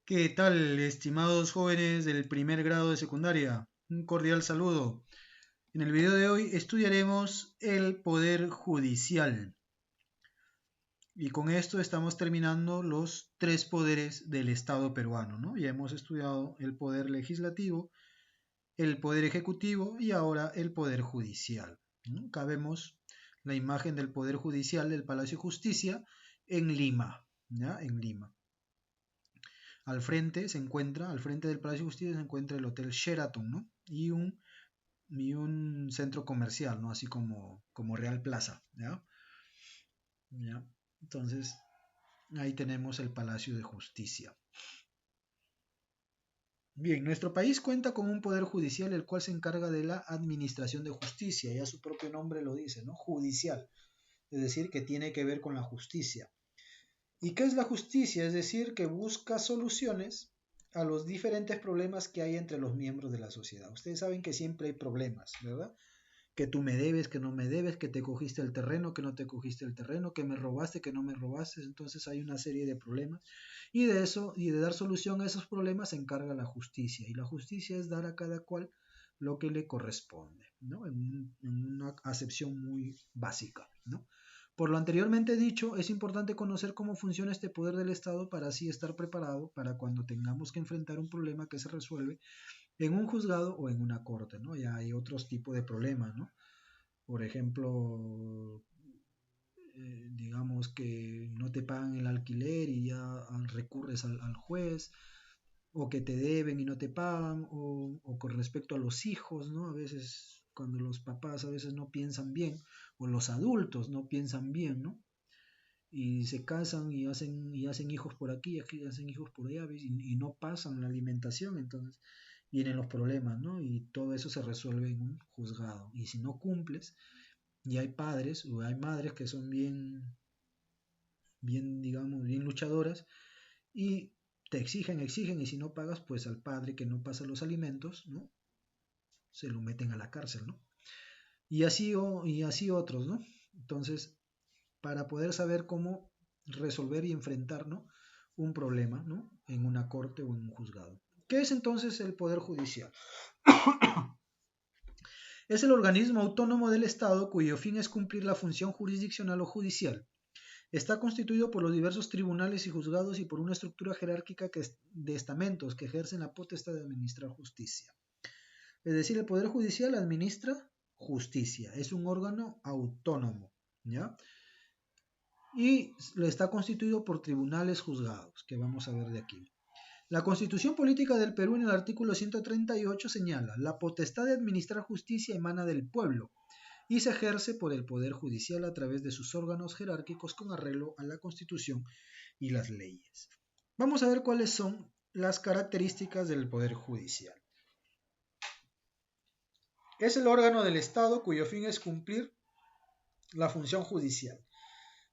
¿Qué tal, estimados jóvenes del primer grado de secundaria? Un cordial saludo. En el video de hoy estudiaremos el poder judicial y con esto estamos terminando los tres poderes del Estado peruano, ¿no? Ya hemos estudiado el poder legislativo, el poder ejecutivo y ahora el poder judicial, ¿no? Acá vemos la imagen del poder judicial del Palacio de Justicia en Lima, ¿ya? En Lima. Al frente se encuentra, al frente del Palacio de Justicia se encuentra el Hotel Sheraton, ¿no? Y un centro comercial, ¿no? Así como Real Plaza, ¿ya? ¿Ya? Entonces, ahí tenemos el Palacio de Justicia. Bien, nuestro país cuenta con un poder judicial el cual se encarga de la administración de justicia, ya su propio nombre lo dice, ¿no? Judicial, es decir, que tiene que ver con la justicia. ¿Y qué es la justicia? Es decir, que busca soluciones a los diferentes problemas que hay entre los miembros de la sociedad. Ustedes saben que siempre hay problemas, ¿verdad? Que tú me debes, que no me debes, que te cogiste el terreno, que no te cogiste el terreno, que me robaste, que no me robaste. Entonces hay una serie de problemas. Y de eso, y de dar solución a esos problemas se encarga la justicia. Y la justicia es dar a cada cual lo que le corresponde, ¿no? En una acepción muy básica, ¿no? Por lo anteriormente dicho, es importante conocer cómo funciona este poder del Estado para así estar preparado para cuando tengamos que enfrentar un problema que se resuelve en un juzgado o en una corte, ¿no? Ya hay otros tipos de problemas, ¿no? Por ejemplo, digamos que no te pagan el alquiler y ya recurres al juez, o que te deben y no te pagan, o con respecto a los hijos, ¿no? A veces cuando los papás a veces no piensan bien, o los adultos no piensan bien, ¿no? Y se casan y hacen hijos por aquí, y hacen hijos por allá, y no pasan la alimentación, entonces vienen los problemas, ¿no? Y todo eso se resuelve en un juzgado. Y si no cumples, y hay padres o hay madres que son bien, digamos, bien luchadoras y te exigen, y si no pagas, pues al padre que no pasa los alimentos, ¿no? Se lo meten a la cárcel, ¿no? Y así otros, ¿no? Entonces, para poder saber cómo resolver y enfrentar, ¿no? Un problema, ¿no? En una corte o en un juzgado. ¿Qué es entonces el Poder Judicial? Es el organismo autónomo del Estado cuyo fin es cumplir la función jurisdiccional o judicial. Está constituido por los diversos tribunales y juzgados y por una estructura jerárquica de estamentos que ejercen la potestad de administrar justicia. Es decir, el Poder Judicial administra justicia, es un órgano autónomo, ¿ya? Y está constituido por tribunales juzgados, que vamos a ver de aquí. La Constitución Política del Perú en el artículo 138 señala, la potestad de administrar justicia emana del pueblo y se ejerce por el Poder Judicial a través de sus órganos jerárquicos con arreglo a la Constitución y las leyes. Vamos a ver cuáles son las características del Poder Judicial. Es el órgano del Estado cuyo fin es cumplir la función judicial.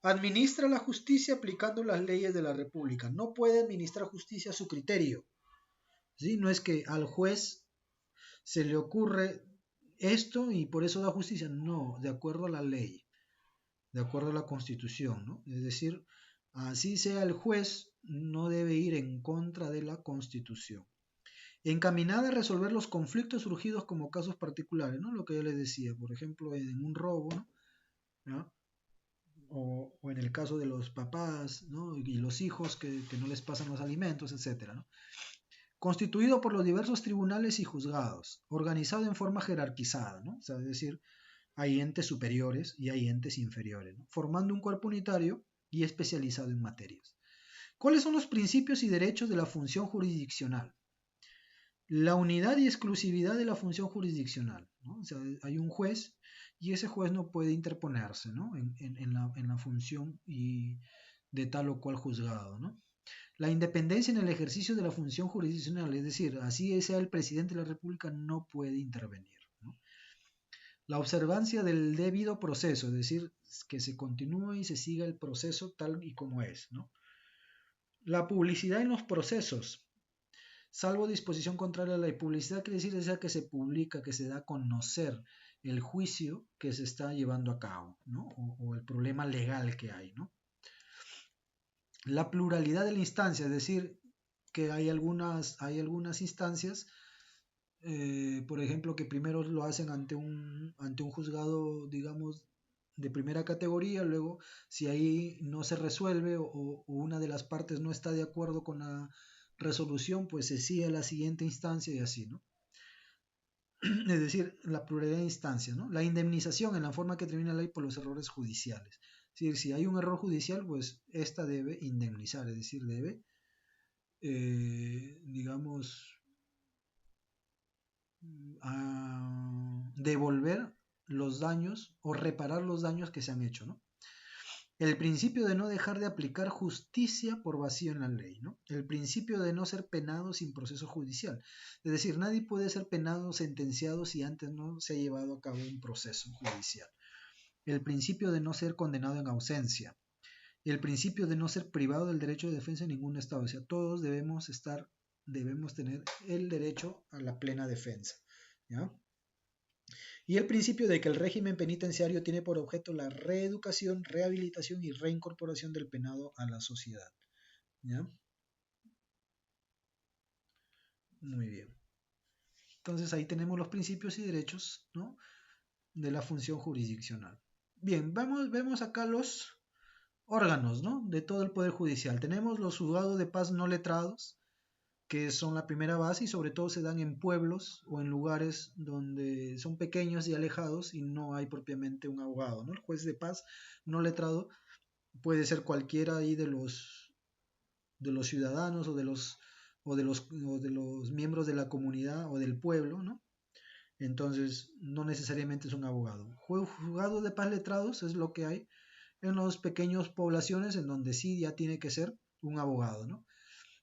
Administra la justicia aplicando las leyes de la República. No puede administrar justicia a su criterio. ¿Sí? No es que al juez se le ocurre esto y por eso da justicia. No, de acuerdo a la ley, de acuerdo a la Constitución, ¿no? Es decir, así sea el juez, no debe ir en contra de la Constitución. Encaminada a resolver los conflictos surgidos como casos particulares, ¿no? Lo que yo les decía, por ejemplo, en un robo, ¿no? O en el caso de los papás, ¿no? Y los hijos que no les pasan los alimentos, etcétera, ¿no? Constituido por los diversos tribunales y juzgados, organizado en forma jerarquizada, ¿no? O sea, es decir, hay entes superiores y hay entes inferiores, ¿no? Formando un cuerpo unitario y especializado en materias. ¿Cuáles son los principios y derechos de la función jurisdiccional? La unidad y exclusividad de la función jurisdiccional, ¿no? O sea, hay un juez y ese juez no puede interponerse, ¿no? en la función y de tal o cual juzgado, ¿no? La independencia en el ejercicio de la función jurisdiccional, es decir, así sea el presidente de la República, no puede intervenir, ¿no? La observancia del debido proceso, es decir, que se continúe y se siga el proceso tal y como es, ¿no? La publicidad en los procesos, salvo disposición contraria a la publicidad, quiere decir esa que se publica, que se da a conocer el juicio que se está llevando a cabo, ¿no? O el problema legal que hay, ¿no? La pluralidad de la instancia, es decir, que hay algunas instancias, por ejemplo, que primero lo hacen ante un juzgado, digamos, de primera categoría, luego si ahí no se resuelve o una de las partes no está de acuerdo con la resolución, pues se sigue a la siguiente instancia y así, ¿no? Es decir, la pluralidad de instancias, ¿no? La indemnización en la forma que termina la ley por los errores judiciales. Es decir, si hay un error judicial, pues esta debe indemnizar, es decir, debe, digamos, devolver los daños o reparar los daños que se han hecho, ¿no? El principio de no dejar de aplicar justicia por vacío en la ley, ¿no? El principio de no ser penado sin proceso judicial. Es decir, nadie puede ser penado o sentenciado si antes no se ha llevado a cabo un proceso judicial. El principio de no ser condenado en ausencia. El principio de no ser privado del derecho de defensa en ningún estado. O sea, todos debemos tener el derecho a la plena defensa, ¿ya? Y el principio de que el régimen penitenciario tiene por objeto la reeducación, rehabilitación y reincorporación del penado a la sociedad. ¿Ya? Muy bien. Entonces ahí tenemos los principios y derechos, ¿no?, de la función jurisdiccional. Bien, vemos acá los órganos, ¿no?, de todo el Poder Judicial. Tenemos los juzgados de paz no letrados, que son la primera base y sobre todo se dan en pueblos o en lugares donde son pequeños y alejados y no hay propiamente un abogado, ¿no? El juez de paz no letrado puede ser cualquiera ahí de los ciudadanos o de los miembros de la comunidad o del pueblo, ¿no? Entonces, no necesariamente es un abogado. Juzgados de paz letrados es lo que hay en las pequeñas poblaciones en donde sí ya tiene que ser un abogado, ¿no?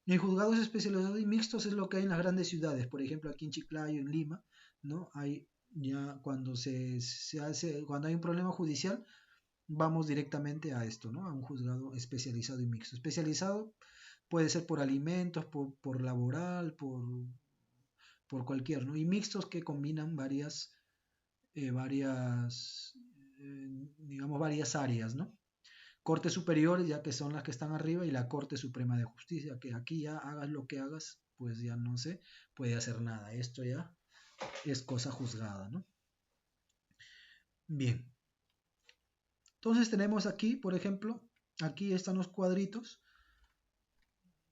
En juzgados especializados y mixtos es lo que hay en las grandes ciudades, por ejemplo aquí en Chiclayo, en Lima, ¿no? Hay ya cuando cuando hay un problema judicial, vamos directamente a esto, ¿no? A un juzgado especializado y mixto. Especializado puede ser por alimentos, por laboral, por cualquier, ¿no? Y mixtos que combinan digamos, varias áreas, ¿no? Cortes superiores, ya que son las que están arriba, y la Corte Suprema de Justicia, que aquí ya hagas lo que hagas, pues ya no se puede hacer nada. Esto ya es cosa juzgada, ¿no? Bien. Entonces tenemos aquí, por ejemplo, aquí están los cuadritos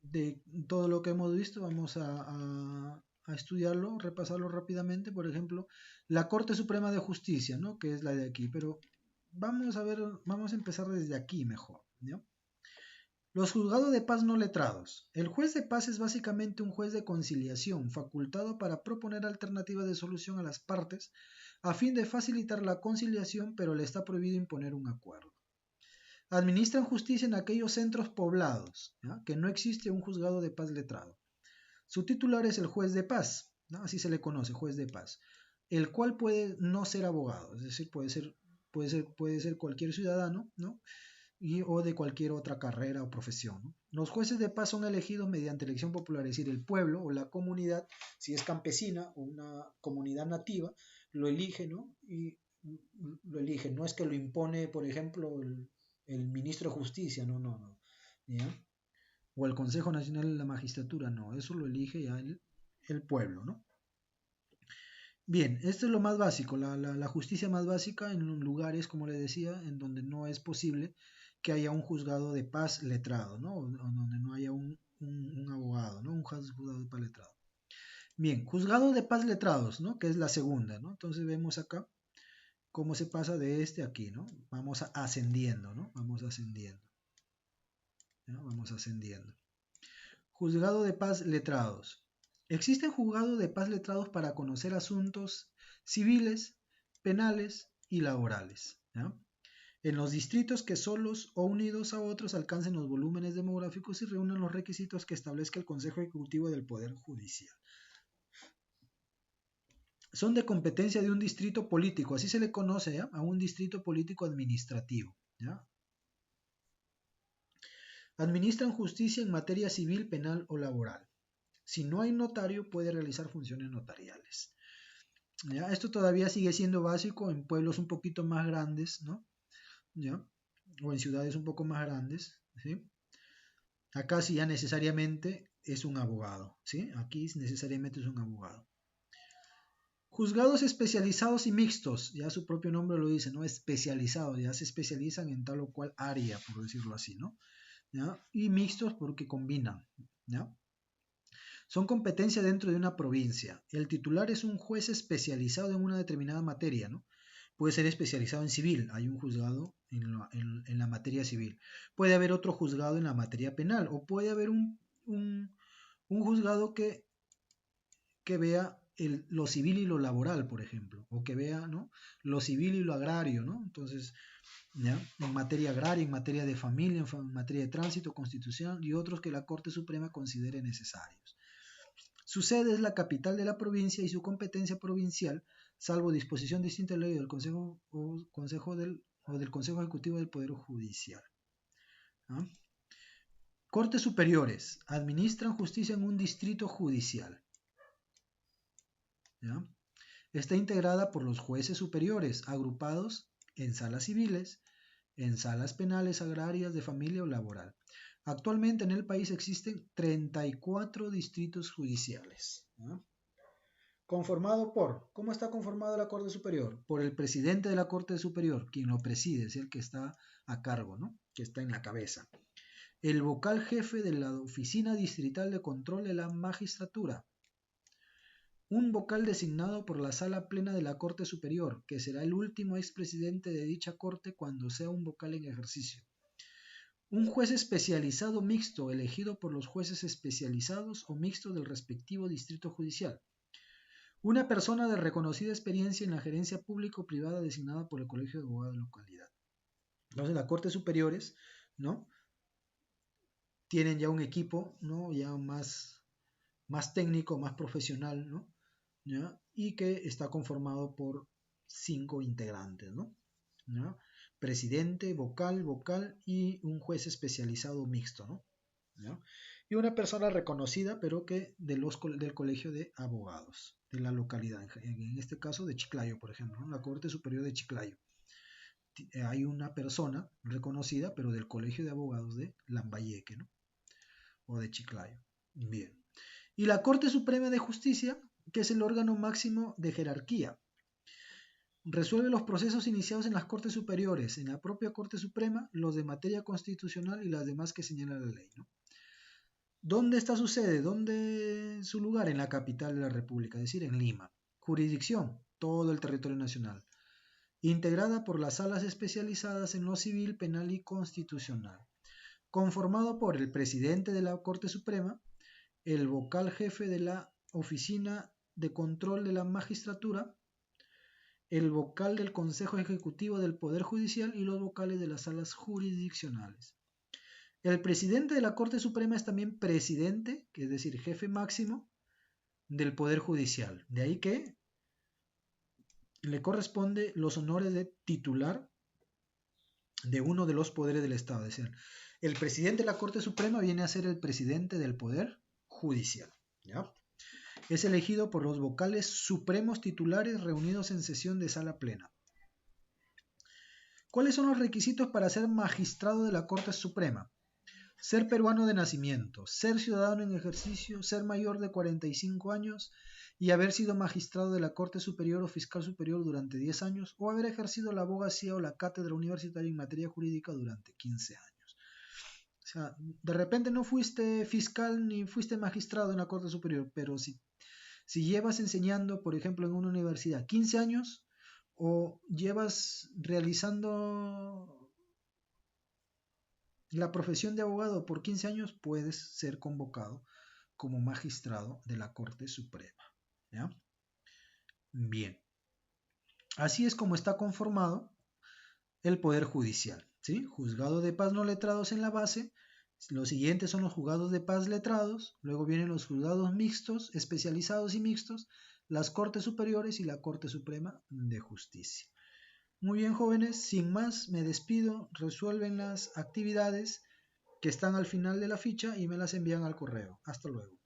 de todo lo que hemos visto. Vamos a estudiarlo, repasarlo rápidamente. Por ejemplo, la Corte Suprema de Justicia, ¿no?, que es la de aquí, pero vamos a empezar desde aquí mejor, ¿no? Los juzgados de paz no letrados. El juez de paz es básicamente un juez de conciliación, facultado para proponer alternativas de solución a las partes a fin de facilitar la conciliación, pero le está prohibido imponer un acuerdo. Administran justicia en aquellos centros poblados, ¿ya?, que no existe un juzgado de paz letrado. Su titular es el juez de paz, ¿no?, así se le conoce, juez de paz, el cual puede no ser abogado, es decir, puede ser cualquier ciudadano, ¿no?, o de cualquier otra carrera o profesión, ¿no? Los jueces de paz son elegidos mediante elección popular, es decir, el pueblo o la comunidad, si es campesina o una comunidad nativa, lo elige, ¿no? Y lo elige, no es que lo impone, por ejemplo, el ministro de Justicia, no, ¿ya? O el Consejo Nacional de la Magistratura, no, eso lo elige ya el pueblo, ¿no? Bien, esto es lo más básico, la justicia más básica en lugares, como le decía, en donde no es posible que haya un juzgado de paz letrado, ¿no? O donde no haya un abogado, ¿no? Un juzgado de paz letrado. Bien, juzgado de paz letrados, ¿no?, que es la segunda, ¿no? Entonces vemos acá cómo se pasa de este a aquí, ¿no? Vamos ascendiendo, ¿no? Vamos ascendiendo. ¿Ya? Vamos ascendiendo. Juzgado de paz letrados. Existen juzgados de paz letrados para conocer asuntos civiles, penales y laborales, ¿ya?, en los distritos que solos o unidos a otros alcancen los volúmenes demográficos y reúnan los requisitos que establezca el Consejo Ejecutivo del Poder Judicial. Son de competencia de un distrito político, así se le conoce, ¿ya?, a un distrito político administrativo, ¿ya? Administran justicia en materia civil, penal o laboral. Si no hay notario, puede realizar funciones notariales. ¿Ya? Esto todavía sigue siendo básico en pueblos un poquito más grandes, ¿no? ¿Ya? O en ciudades un poco más grandes, ¿sí? Acá sí ya necesariamente es un abogado, ¿sí? Aquí necesariamente es un abogado. Juzgados especializados y mixtos, ya su propio nombre lo dice, ¿no? Especializados, ya se especializan en tal o cual área, por decirlo así, ¿no? ¿Ya? Y mixtos porque combinan, ¿ya? Son competencia dentro de una provincia. El titular es un juez especializado en una determinada materia, ¿no? Puede ser especializado en civil, hay un juzgado en la materia civil. Puede haber otro juzgado en la materia penal, o puede haber un juzgado que vea lo civil y lo laboral, por ejemplo, o que vea, ¿no?, lo civil y lo agrario, ¿no? Entonces, ¿ya?, en materia agraria, en materia de familia, en materia de tránsito, constitución y otros que la Corte Suprema considere necesarios. Su sede es la capital de la provincia y su competencia provincial, salvo disposición distinta de ley del Consejo del Consejo Ejecutivo del Poder Judicial. ¿Ah? Cortes superiores administran justicia en un distrito judicial. ¿Ya? Está integrada por los jueces superiores, agrupados en salas civiles, en salas penales, agrarias, de familia o laboral. Actualmente en el país existen 34 distritos judiciales. ¿Ya? Conformado por, ¿cómo está conformada la Corte Superior? Por el presidente de la Corte Superior, quien lo preside, es el que está a cargo, ¿no?, que está en la cabeza. El vocal jefe de la Oficina Distrital de Control de la Magistratura. Un vocal designado por la Sala Plena de la Corte Superior, que será el último expresidente de dicha Corte cuando sea un vocal en ejercicio. Un juez especializado mixto elegido por los jueces especializados o mixtos del respectivo distrito judicial. Una persona de reconocida experiencia en la gerencia pública o privada designada por el Colegio de Abogados de la localidad. Entonces, las Cortes Superiores, ¿no?, tienen ya un equipo, ¿no?, ya más técnico, más profesional, ¿no?, ¿ya?, y que está conformado por 5 integrantes, ¿no?, ¿ya?, presidente, vocal y un juez especializado mixto, ¿no?, ¿ya?, y una persona reconocida, pero que del Colegio de Abogados de la localidad, en este caso de Chiclayo, por ejemplo, ¿no?, la Corte Superior de Chiclayo. Hay una persona reconocida, pero del Colegio de Abogados de Lambayeque, ¿no?, o de Chiclayo. Bien. Y la Corte Suprema de Justicia, que es el órgano máximo de jerarquía. Resuelve los procesos iniciados en las Cortes Superiores, en la propia Corte Suprema, los de materia constitucional y las demás que señala la ley, ¿no? ¿Dónde está su sede? ¿Dónde su lugar? En la capital de la República, es decir, en Lima. Jurisdicción, todo el territorio nacional. Integrada por las salas especializadas en lo civil, penal y constitucional. Conformado por el presidente de la Corte Suprema, el vocal jefe de la Oficina de Control de la Magistratura, el vocal del Consejo Ejecutivo del Poder Judicial y los vocales de las salas jurisdiccionales. El presidente de la Corte Suprema es también presidente, que es decir, jefe máximo del Poder Judicial. De ahí que le corresponde los honores de titular de uno de los poderes del Estado. Es decir, el presidente de la Corte Suprema viene a ser el presidente del Poder Judicial, ¿ya? Es elegido por los vocales supremos titulares reunidos en sesión de sala plena. ¿Cuáles son los requisitos para ser magistrado de la Corte Suprema? Ser peruano de nacimiento, ser ciudadano en ejercicio, ser mayor de 45 años y haber sido magistrado de la Corte Superior o Fiscal Superior durante 10 años o haber ejercido la abogacía o la cátedra universitaria en materia jurídica durante 15 años. O sea, de repente no fuiste fiscal ni fuiste magistrado en la Corte Superior, pero si llevas enseñando, por ejemplo, en una universidad 15 años o llevas realizando la profesión de abogado por 15 años, puedes ser convocado como magistrado de la Corte Suprema, ¿ya? Bien. Así es como está conformado el Poder Judicial, ¿sí? Juzgado de paz no letrados en la base. Los siguientes son los juzgados de paz letrados, luego vienen los juzgados mixtos, especializados y mixtos, las Cortes Superiores y la Corte Suprema de Justicia. Muy bien, jóvenes, sin más me despido, resuelven las actividades que están al final de la ficha y me las envían al correo. Hasta luego.